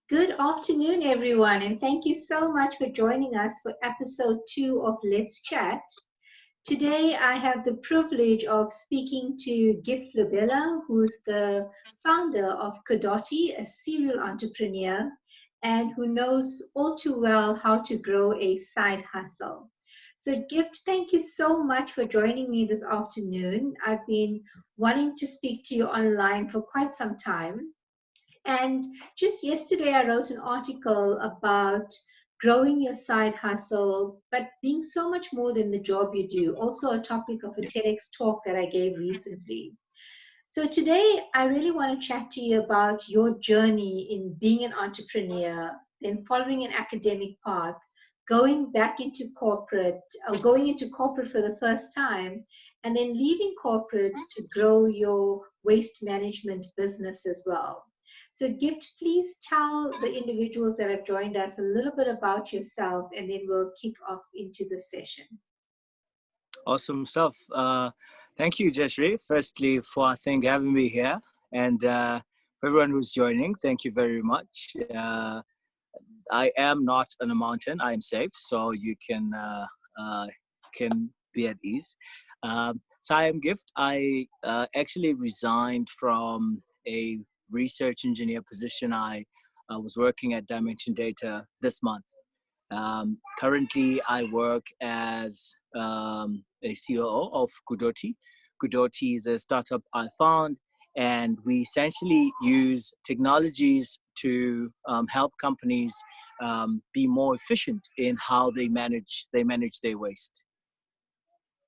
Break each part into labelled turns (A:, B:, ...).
A: Good afternoon, everyone, and thank you so much for joining us for episode 2 of Let's Chat. Today, I have the privilege of speaking to Gift Lubele, who's the founder of Kodoti, a serial entrepreneur, and who knows all too well how to grow a side hustle. So, Gift, thank you so much for joining me this afternoon. I've been wanting to speak to you online for quite some time. And just yesterday, I wrote an article about growing your side hustle, but being so much more than the job you do. Also, a topic of a TEDx talk that I gave recently. So, today, I really want to chat to you about your journey in being an entrepreneur, then following an academic path, going back into corporate, or going into corporate for the first time, and then leaving corporate to grow your waste management business as well. So, Gift, please tell the individuals that have joined us a little bit about yourself, and then we'll kick off into the session.
B: Awesome stuff. Thank you, Jeshri, firstly, for having me here. And for everyone who's joining, thank you very much. I am not on a mountain. I am safe, so you can be at ease. So I am Gift. I actually resigned from a research engineer position. I was working at Dimension Data this month. Currently, I work as a COO of Kodoti. Kodoti is a startup I found, and we essentially use technologies to help companies be more efficient in how they manage their waste.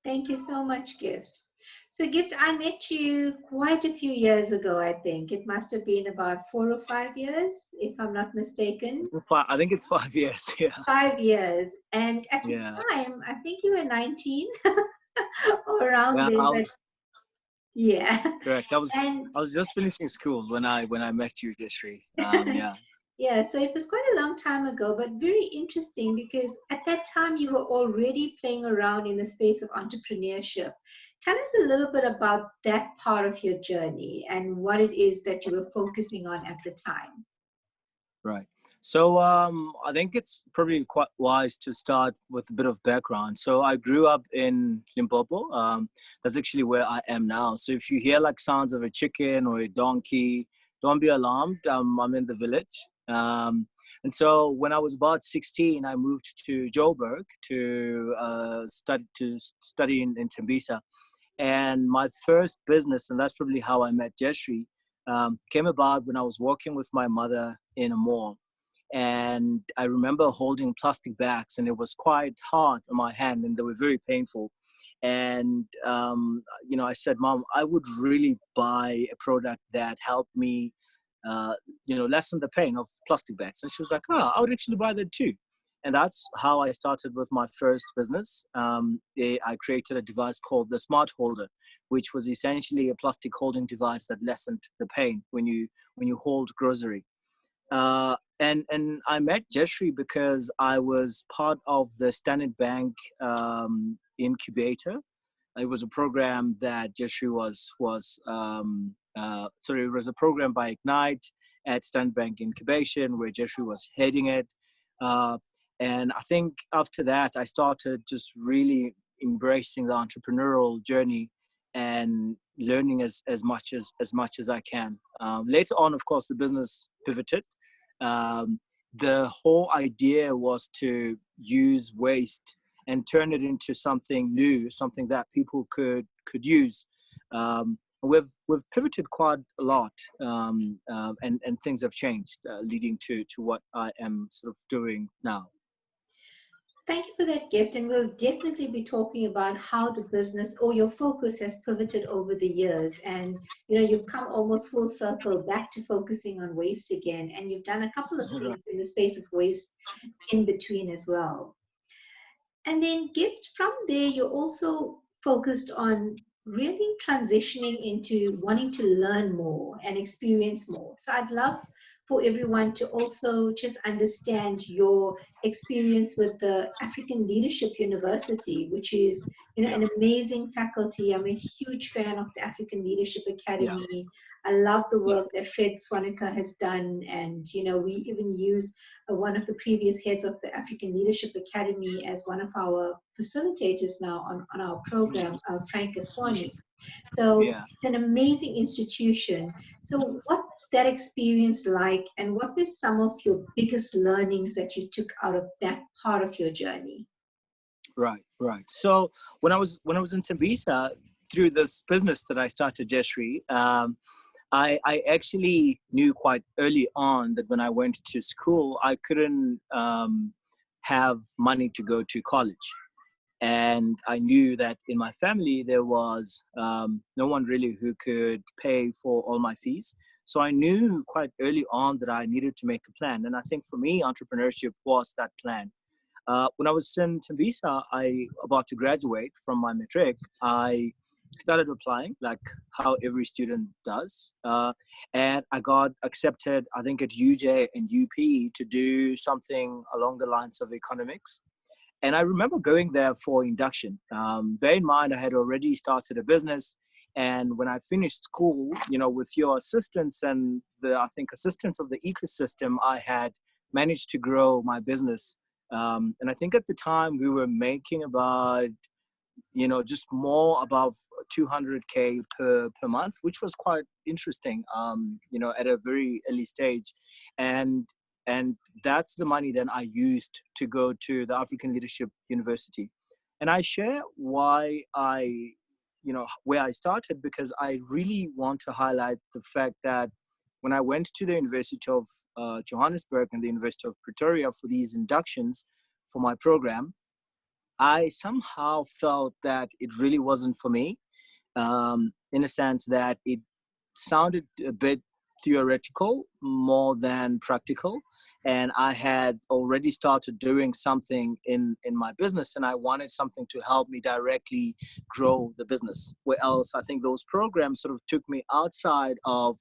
A: Thank you so much, Gift. So, Gift, I met you quite a few years ago, I think. It must have been about 4 or 5 years, if I'm not mistaken.
B: I think it's 5 years. Yeah.
A: 5 years. And at the
B: Yeah.
A: time, I think you were 19 or around
B: Yeah.
A: then, but yeah.
B: Correct.
A: And
B: I was just finishing school when I met you, Jeshri. Yeah.
A: yeah, so it was quite a long time ago, but very interesting because at that time you were already playing around in the space of entrepreneurship. Tell us a little bit about that part of your journey and what it is that you were focusing on at the time.
B: Right. So I think it's probably quite wise to start with a bit of background. So I grew up in Limpopo. That's actually where I am now. So if you hear like sounds of a chicken or a donkey, don't be alarmed. I'm in the village. And so when I was about 16, I moved to Joburg to study in Tembisa. And my first business, and that's probably how I met Jeshri, came about when I was walking with my mother in a mall. And I remember holding plastic bags, and it was quite hard on my hand, and they were very painful. And I said, "Mom, I would really buy a product that helped me, lessen the pain of plastic bags." And she was like, "Oh, I would actually buy that too." And that's how I started with my first business. I created a device called the Smart Holder, which was essentially a plastic holding device that lessened the pain when you hold grocery. And I met Jeshri because I was part of the Standard Bank incubator. It was a program that Jeshri it was a program by Ignite at Standard Bank Incubation where Jeshri was heading it. And I think after that, I started just really embracing the entrepreneurial journey and learning as much as I can. Later on, of course, the business pivoted. The whole idea was to use waste and turn it into something new, something that people could use. We've pivoted quite a lot, and things have changed, leading to what I am sort of doing now.
A: Thank you for that, Gift. And we'll definitely be talking about how the business or your focus has pivoted over the years. And, you've come almost full circle back to focusing on waste again. And you've done a couple of things in the space of waste in between as well. And then, Gift, from there, you're also focused on really transitioning into wanting to learn more and experience more. So I'd love for everyone to also just understand your experience with the African Leadership University, which is
B: Yeah.
A: an amazing faculty. I'm a huge fan of the African Leadership
B: Yeah.
A: Academy. I love the
B: Yeah.
A: work that Fred Swaneker has done. And, we even use one of the previous heads of the African Leadership Academy as one of our facilitators now on our program, Frank Aswani. So
B: Yeah.
A: it's an amazing institution. So what's that experience like, and what were some of your biggest learnings that you took out of that part of your journey?
B: Right, right. So when I was in Tembisa, through this business that I started, Jeshri, I actually knew quite early on that when I went to school, I couldn't have money to go to college. And I knew that in my family, there was no one really who could pay for all my fees. So I knew quite early on that I needed to make a plan. And I think for me, entrepreneurship was that plan. When I was in Tembisa, I about to graduate from my matric, I started applying like how every student does, and I got accepted. I think at UJ and UP to do something along the lines of economics. And I remember going there for induction. Bear in mind, I had already started a business. And when I finished school, with your assistance and the, I think, assistance of the ecosystem, I had managed to grow my business. And I think at the time we were making about, just more above 200K per month, which was quite interesting, at a very early stage. And and that's the money then I used to go to the African Leadership University. And I share why where I started, because I really want to highlight the fact that when I went to the University of Johannesburg and the University of Pretoria for these inductions for my program, I somehow felt that it really wasn't for me, in a sense that it sounded a bit theoretical more than practical. And I had already started doing something in my business, and I wanted something to help me directly grow the business. Where else, I think those programs sort of took me outside of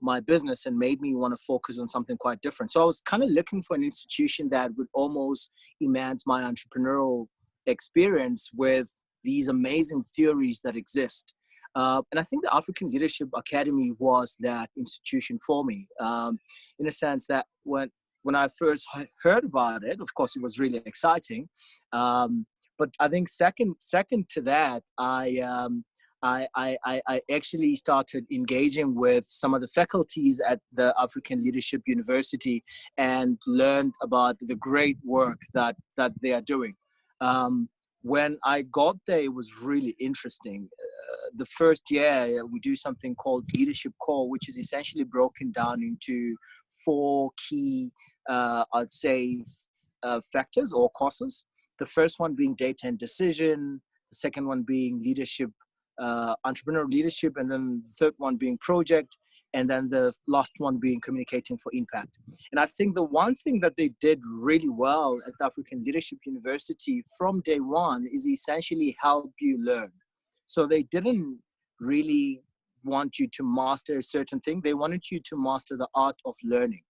B: my business and made me want to focus on something quite different. So I was kind of looking for an institution that would almost enhance my entrepreneurial experience with these amazing theories that exist. And I think the African Leadership Academy was that institution for me, in a sense that when I first heard about it, of course, it was really exciting. But I think second to that, I actually started engaging with some of the faculties at the African Leadership University and learned about the great work that they are doing. When I got there, it was really interesting. The first year, we do something called Leadership Core, which is essentially broken down into four key, I'd say, factors or courses. The first one being data and decision, the second one being leadership, entrepreneurial leadership, and then the third one being project, and then the last one being communicating for impact. And I think the one thing that they did really well at the African Leadership University from day one is essentially help you learn. So they didn't really want you to master a certain thing. They wanted you to master the art of learning.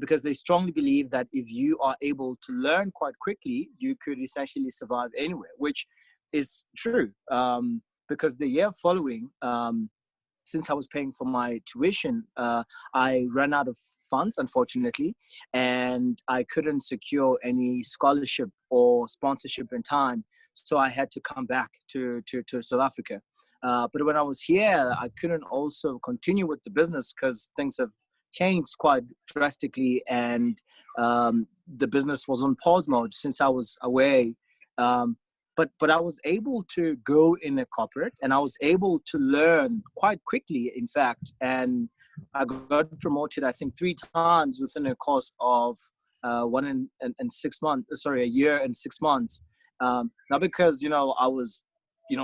B: Because they strongly believe that if you are able to learn quite quickly, you could essentially survive anywhere, which is true. Because the year following, since I was paying for my tuition, I ran out of funds, unfortunately, and I couldn't secure any scholarship or sponsorship in time. So I had to come back to South Africa. But when I was here, I couldn't also continue with the business because things have changed quite drastically, and the business was on pause mode since I was away. Um, but I was able to go in a corporate, and I was able to learn quite quickly, in fact. And I got promoted, I think, 3 times within a course of 1 and 6 months. Sorry, a year and 6 months. Not because I was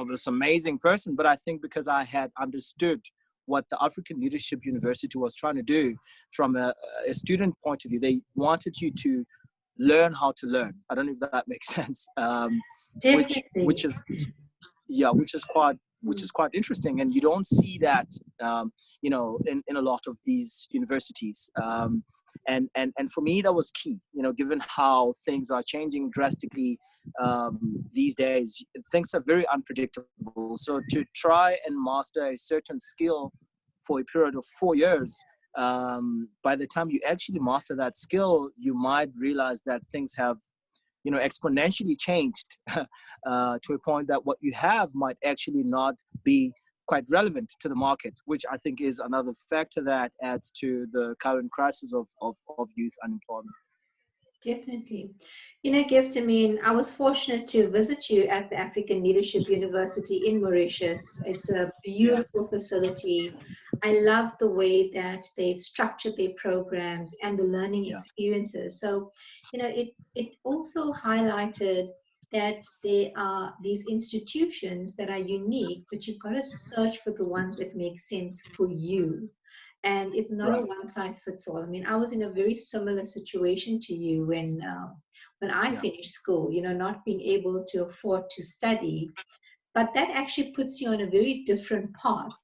B: this amazing person, but I think because I had understood what the African Leadership University was trying to do from a student point of view. They wanted you to learn how to learn. I don't know if that makes sense. Which
A: Definitely.
B: is yeah, which is quite interesting, and you don't see that in a lot of these universities. And for me, that was key. Given how things are changing drastically these days, things are very unpredictable. So to try and master a certain skill for a period of 4 years, by the time you actually master that skill, you might realize that things have, exponentially changed to a point that what you have might actually not be quite relevant to the market, which I think is another factor that adds to the current crisis of youth unemployment.
A: Definitely. Gift, I mean, I was fortunate to visit you at the African Leadership University in Mauritius. It's a
B: Yeah,
A: beautiful facility. I love the way that they've structured their programs and the learning
B: yeah,
A: experiences. So, it also highlighted that there are these institutions that are unique, but you've got to search for the ones that make sense for you, and it's not a
B: right.
A: one size fits all. I mean, I was in a very similar situation to you when I
B: Yeah,
A: finished school. Not being able to afford to study, but that actually puts you on a very different path.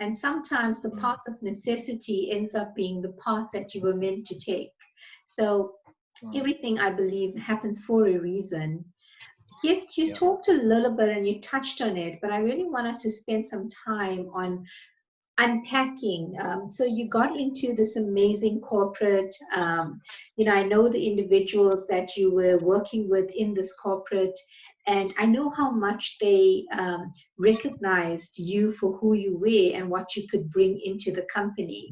A: And sometimes the
B: mm,
A: path of necessity ends up being the path that you were meant to take. So
B: mm,
A: everything, I believe, happens for a reason. Gift, you
B: yeah,
A: talked a little bit and you touched on it, but I really want us to spend some time on unpacking. So you got into this amazing corporate. I know the individuals that you were working with in this corporate, and I know how much they recognized you for who you were and what you could bring into the company.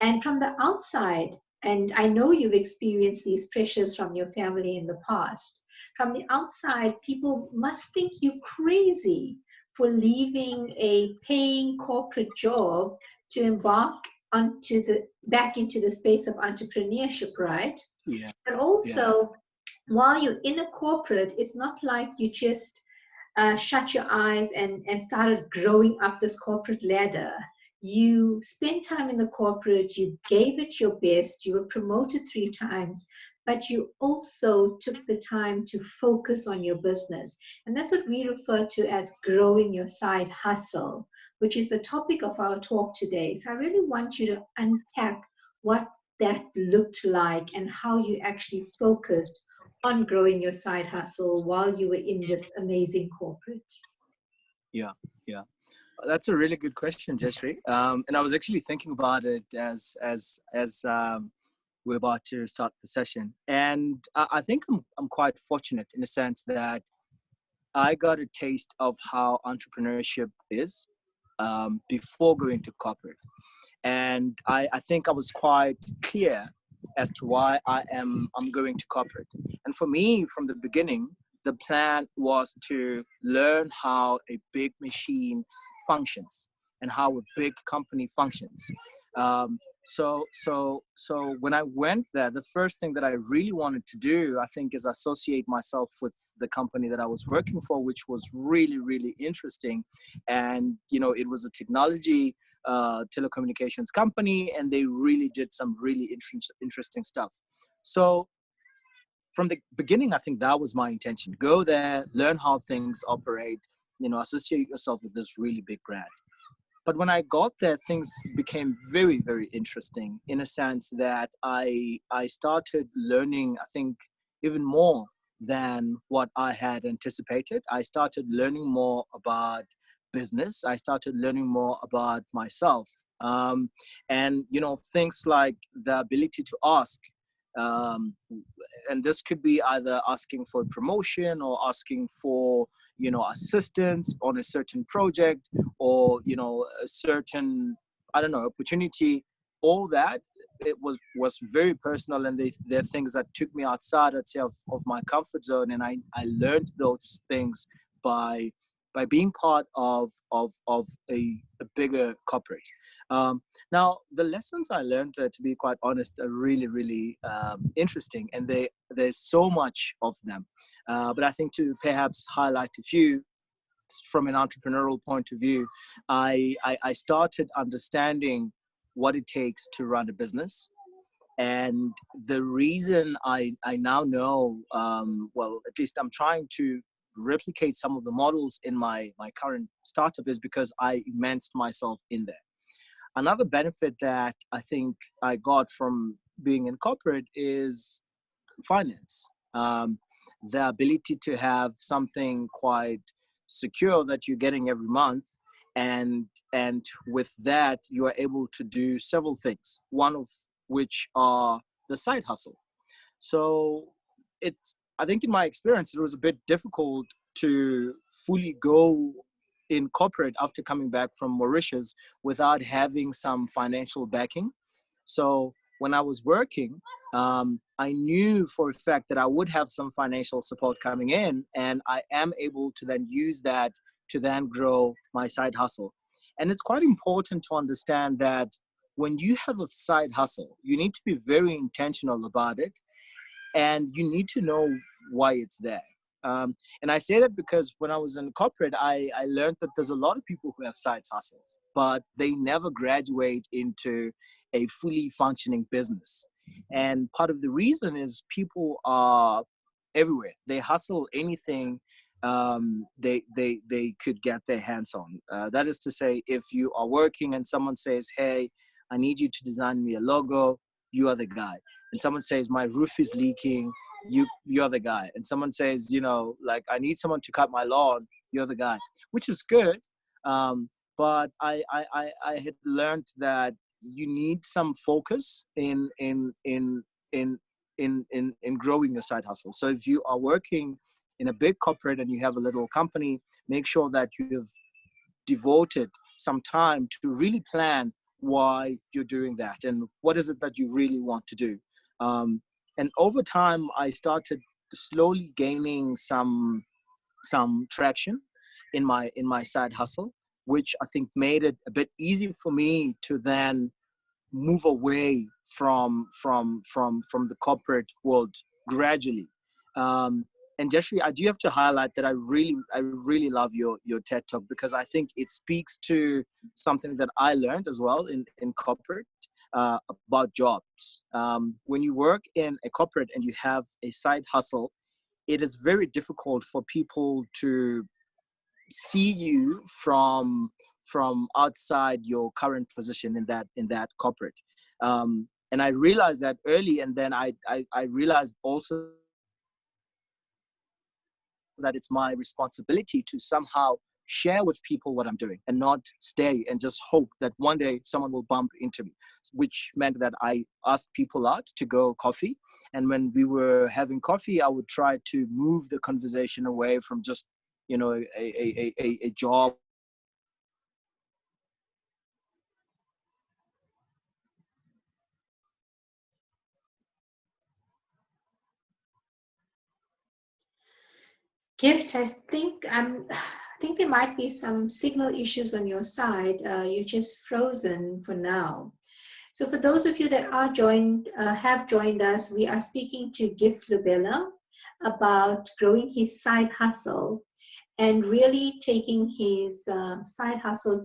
A: And from the outside, and I know you've experienced these pressures from your family in the past, from the outside, people must think you crazy for leaving a paying corporate job to embark onto the back into the space of entrepreneurship, right?
B: yeah,
A: But
B: yeah,
A: also, while you're in a corporate, it's not like you just shut your eyes and started growing up this corporate ladder. You spent time in the corporate, you gave it your best, you were promoted 3 times, but you also took the time to focus on your business. And that's what we refer to as growing your side hustle, which is the topic of our talk today. So I really want you to unpack what that looked like and how you actually focused on growing your side hustle while you were in this amazing corporate?
B: yeah, yeah. That's a really good question, Jeshri. And I was actually thinking about it as we're about to start the session, and I think I'm quite fortunate in the sense that I got a taste of how entrepreneurship is before going to corporate. And I think I was quite clear as to why I'm going to corporate. And for me, from the beginning, the plan was to learn how a big machine functions and how a big company functions. So when I went there, the first thing that I really wanted to do, I think, is associate myself with the company that I was working for, which was really, really interesting. And it was a technology telecommunications company, and they really did some really interesting stuff. So from the beginning, I think that was my intention: go there, learn how things operate, associate yourself with this really big brand. But when I got there, things became very, very interesting in a sense that I started learning, I think, even more than what I had anticipated. I started learning more about business. I started learning more about myself. And things like the ability to ask, um, and this could be either asking for a promotion or asking for assistance on a certain project, or a certain, I don't know, opportunity. All that, it was very personal, and they're things that took me outside, I'd say, of my comfort zone, and I learned those things by being part of a bigger corporate. Now, the lessons I learned, to be quite honest, are really, really interesting, and there's so much of them. But I think to perhaps highlight a few from an entrepreneurial point of view, I started understanding what it takes to run a business. And the reason I now know, well, at least I'm trying to replicate some of the models in my current startup, is because I immersed myself in there. Another benefit that I think I got from being in corporate is finance. The ability to have something quite secure that you're getting every month, and with that you are able to do several things, one of which are the side hustle. So it's, I think in my experience, it was a bit difficult to fully go in corporate after coming back from Mauritius without having some financial backing. So when I was working, I knew for a fact that I would have some financial support coming in, and I am able to then use that to then grow my side hustle. And it's quite important to understand that when you have a side hustle, you need to be very intentional about it, and you need to know why it's there. And I say that because when I was in corporate, I learned that there's a lot of people who have side hustles, but they never graduate into a fully functioning business. And part of the reason is people are everywhere. They hustle anything they could get their hands on. That is to say, if you are working and someone says, "Hey, I need you to design me a logo," you are the guy. And someone says, "My roof is leaking," you're the guy. And someone says, like, "I need someone to cut my lawn," you're the guy, which is good. But I had learned that you need some focus in growing your side hustle. So if you are working in a big corporate and you have a little company, make sure that you've devoted some time to really plan why you're doing that and what is it that you really want to do. And over time, I started slowly gaining some traction in my side hustle, which I think made it a bit easy for me to then move away from the corporate world gradually. And Jeshri, I do have to highlight that I really love your TED talk, because I think it speaks to something that I learned as well in corporate, about jobs. When you work in a corporate and you have a side hustle, it is very difficult for people to see you from outside your current position in that corporate. And I realized that early, and then I realized also that it's my responsibility to somehow share with people what I'm doing, and not stay and just hope that one day someone will bump into me. Which meant that I asked people out to go coffee, and when we were having coffee, I would try to move the conversation away from just a job or a role, and then talk about something that is more meaningful.
A: Gift, I think there might be some signal issues on your side. You're just frozen for now. So for those of you that have joined us, we are speaking to Gift Lubele about growing his side hustle and really taking his side hustle